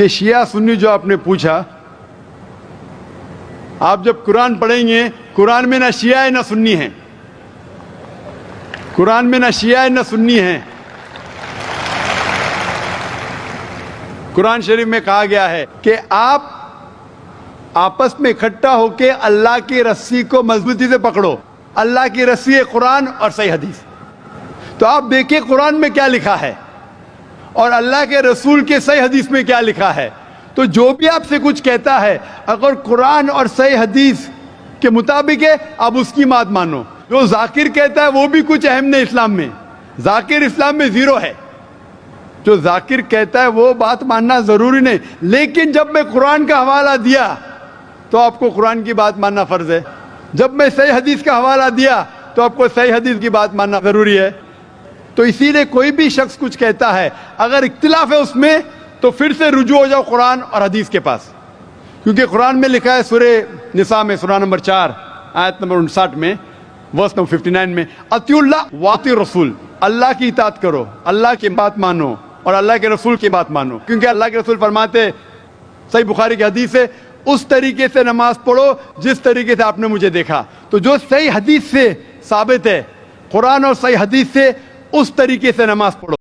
یہ شیعہ سنی جو آپ نے پوچھا، آپ جب قرآن پڑھیں گے، قرآن میں نہ شیعہ ہے نہ سنی ہیں، قرآن میں نہ شیعہ ہے نہ سنی ہیں۔ قرآن شریف میں کہا گیا ہے کہ آپ آپس میں اکٹھا ہو کے اللہ کی رسی کو مضبوطی سے پکڑو۔ اللہ کی رسی ہے قرآن اور صحیح حدیث۔ تو آپ دیکھیں قرآن میں کیا لکھا ہے اور اللہ کے رسول کے صحیح حدیث میں کیا لکھا ہے۔ تو جو بھی آپ سے کچھ کہتا ہے، اگر قرآن اور صحیح حدیث کے مطابق ہے، آپ اس کی بات مانو۔ جو ذاکر کہتا ہے وہ بھی کچھ اہم نہیں اسلام میں، ذاکر اسلام میں زیرو ہے۔ جو ذاکر کہتا ہے وہ بات ماننا ضروری نہیں، لیکن جب میں قرآن کا حوالہ دیا تو آپ کو قرآن کی بات ماننا فرض ہے، جب میں صحیح حدیث کا حوالہ دیا تو آپ کو صحیح حدیث کی بات ماننا ضروری ہے۔ تو اسی لیے کوئی بھی شخص کچھ کہتا ہے، اگر اختلاف ہے اس میں تو پھر سے رجوع ہو جاؤ قرآن اور حدیث کے پاس، کیونکہ قرآن میں لکھا ہے سورہ نساء میں سورہ نمبر 4 آیت نمبر 59 میں، ورس نمبر 59 میں، اطیعوا اللہ واطیعوا الرسول، اللہ کی اطاعت کرو، اللہ کی بات مانو اور اللہ کے رسول کی بات مانو، کیونکہ اللہ کے رسول فرماتے، صحیح بخاری کی حدیث ہے، اس طریقے سے نماز پڑھو جس طریقے سے آپ نے مجھے دیکھا۔ تو جو صحیح حدیث سے ثابت ہے، قرآن اور صحیح حدیث سے، اس طریقے سے نماز پڑھو۔